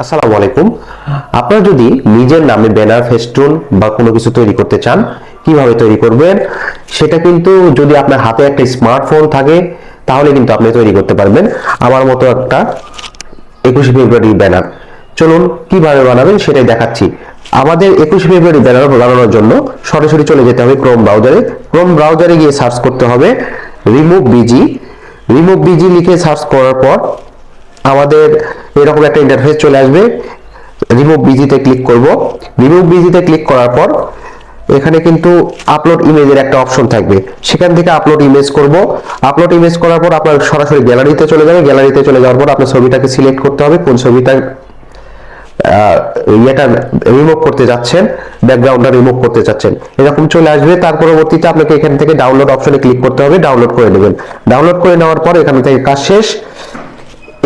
আসসালামু আলাইকুম। আপনারা যদি নিজের নামে ব্যানার ফেস্টুন বা কোনো কিছু তৈরি করতে চান, কিভাবে তৈরি করবেন সেটা কিন্তু যদি আপনার হাতে একটা স্মার্টফোন থাকে তাহলে কিন্তু আপনি তৈরি করতে পারবেন। আমার মতো একটা 21শে ফেব্রুয়ারি ব্যানার, চলুন কিভাবে বানাবেন সেটাই দেখাচ্ছি। আমাদের 21শে ফেব্রুয়ারি ব্যানার বানানোর জন্য সরাসরি চলে যেতে হবে ক্রোম ব্রাউজারে গিয়ে সার্চ করতে হবে রিমুভ বিজি লিখে সার্চ করার পর আমাদের এরকম একটা ইন্টারফেস চলে আসবে। রিমুভ বিজিতে ক্লিক করব। রিমুভ বিজিতে ক্লিক করার পর এখানে কিন্তু আপলোড ইমেজের একটা অপশন থাকবে, সেখান থেকে আপলোড ইমেজ করব। আপলোড ইমেজ করার পর আপনার সরাসরি গ্যালারিতে চলে যাবে। গ্যালারিতে চলে যাওয়ার পর আপনার ছবিটাকে সিলেক্ট করতে হবে, কোন ছবিটা এটা রিমুভ করতে যাচ্ছেন, ব্যাকগ্রাউন্ডটা রিমুভ করতে চাচ্ছেন, এরকম চলে আসবে। তার পরবর্তীতে আপনাকে এখান থেকে ডাউনলোড অপশনে ক্লিক করতে হবে, ডাউনলোড করে নেবেন। ডাউনলোড করে নেওয়ার পর এখান থেকে কাজ শেষ।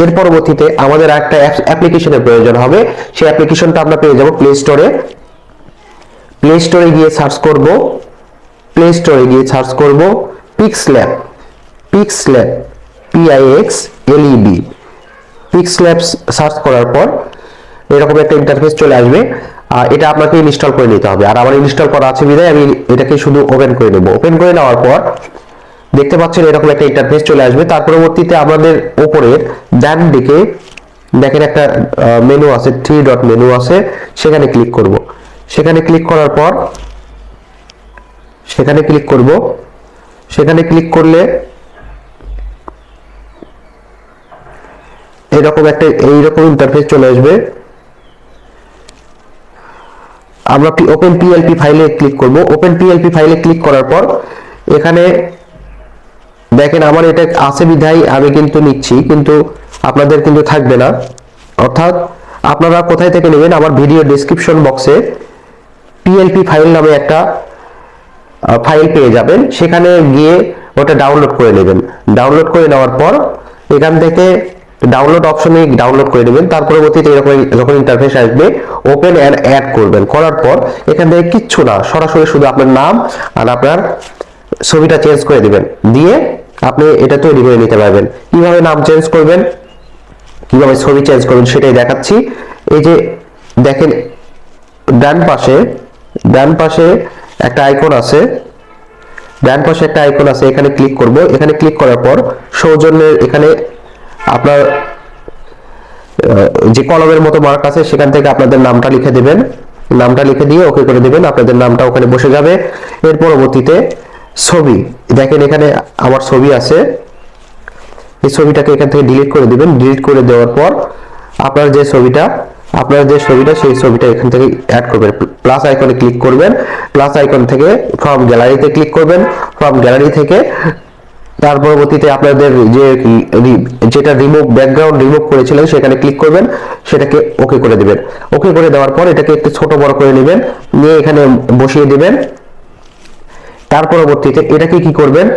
এর পরবর্তীতে আমাদের একটা অ্যাপ্লিকেশনের প্রয়োজন হবে। সেই অ্যাপ্লিকেশনটা আমরা পেয়ে যাব প্লে স্টোরে গিয়ে সার্চ করব পিক্সল্যাব PIXLEB পিক্সল্যাব সার্চ করার পর এরকম একটা ইন্টারফেস চলে আসবে। এটা আপনাকে ইনস্টল করে নিতে হবে, আর আমার ইনস্টল করা আছে বিধায় আমি এটাকে শুধু ওপেন করে নেব। ওপেন করে নেওয়ার পর দেখতে পাচ্ছেন এরকম একটা ইন্টারফেস চলে আসবে। তার পরবর্তীতে আমাদের উপরের ডান দিকে দেখেন একটা মেনু আছে, 3 ডট মেনু আছে, সেখানে ক্লিক করব। সেখানে ক্লিক করার পর সেখানে ক্লিক করলে এইরকম ইন্টারফেস চলে আসবে। আমরা ওপেন পিএলপি ফাইলে ক্লিক করব। ওপেন পিএলপি ফাইলে ক্লিক করার পর এখানে দেখেন আমার এটা আছে বিধায় আমি কিন্তু নিচ্ছি, কিন্তু আপনাদের কিন্তু থাকবে না। অর্থাৎ আপনারা কোথায় থেকে নেবেন, আমার ভিডিও ডেসক্রিপশন বক্সে পিএলপি ফাইল নামে একটা ফাইল পেয়ে যাবেন, সেখানে গিয়ে ওটা ডাউনলোড করে নেবেন। ডাউনলোড করে নেওয়ার পর এখান থেকে ডাউনলোড অপশনে ডাউনলোড করে নেবেন। তার পরবর্তীতে এরকম যখন ইন্টারফেস আসবে ওপেন এন্ড অ্যাড করবেন। করার পর এখান থেকে কিচ্ছু না, সরাসরি শুধু আপনার নাম আর আপনার ছবিটা চেঞ্জ করে দিবেন, দিয়ে আপনি এটা তৈরি করে নিতে পারবেন। কিভাবে নাম চেঞ্জ করবেন, কিভাবে ছবি চেঞ্জ করবেন সেটাই দেখাচ্ছি। এই যে দেখেন ডান পাশে একটা আইকন আছে, এখানে ক্লিক করব। এখানে ক্লিক করার পর সৌজন্যের এখানে আপনার যে কলমের মতো মার্ক আছে সেখান থেকে আপনাদের নামটা লিখে দিবেন। নামটা লিখে দিয়ে ওকে করে দিবেন, আপনাদের নামটা ওখানে বসে যাবে। এর পরবর্তীতে ছবি, দেখেন এখানে আমার ছবি আছে, এই ছবিটাকে এখান থেকে ডিলিট করে দিবেন। ডিলিট করে দেওয়ার পর আপনার যে ছবিটা সেই ছবিটা এখান থেকে অ্যাড করবেন। প্লাস আইকনে ক্লিক করবেন। প্লাস আইকন থেকে ফ্রম গ্যালারিতে ক্লিক করবেন। ফ্রম গ্যালারি থেকে তার পরবর্তীতে আপনাদের যেটা ব্যাকগ্রাউন্ড রিমুভ করেছিলেন সেখানে ক্লিক করবেন, সেটাকে ওকে করে দিবেন। ওকে করে দেওয়ার পর এটাকে একটু ছোট বড় করে নেবেন, নিয়ে এখানে বসিয়ে দিবেন। তার পরবর্তীতে এটাকে কি করবেন,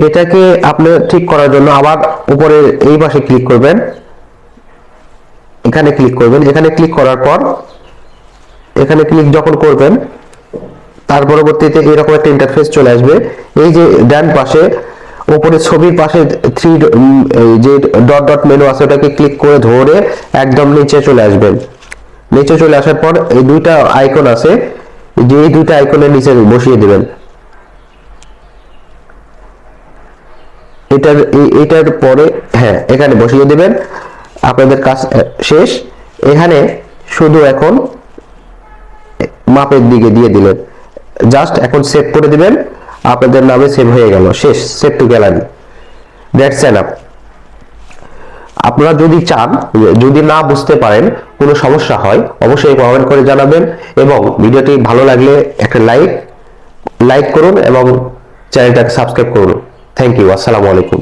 এটাকে আপনি ঠিক করার জন্য আবার উপরে এই পাশে ক্লিক করবেন, এখানে ক্লিক করার পর এখানে ক্লিক যখন করবেন তার পরবর্তীতে এরকম একটা ইন্টারফেস চলে আসবে। এই যে ডান পাশে উপরে ছবির পাশে যে ডট ডট মেনু আছে ওটাকে ক্লিক করে ধরে একদম নিচে চলে আসবেন। নিচে চলে আসার পর এই দুইটা আইকন আছে, যে এই দুইটা আইকনের নিচে বসিয়ে দিবেন। এটার পরে হ্যাঁ এখানে বসিয়ে দিবেন। আপনাদের কাজ শেষ। এখানে শুধু এখন মাপের দিকে দিয়ে দিলেন, জাস্ট এখন সেভ করে দিবেন, আপনাদের নামে সেভ হয়ে গেল, শেষ। Save two gallery, that's enough. আপনারা যদি চান, যদি না বুঝতে পারেন, কোনো সমস্যা হয় অবশ্যই কমেন্ট করে জানাবেন, এবং ভিডিওটি ভালো লাগলে একটা লাইক করুন এবং চ্যানেলটাকে সাবস্ক্রাইব করুন। Thank you. আসসালামু আলাইকুম।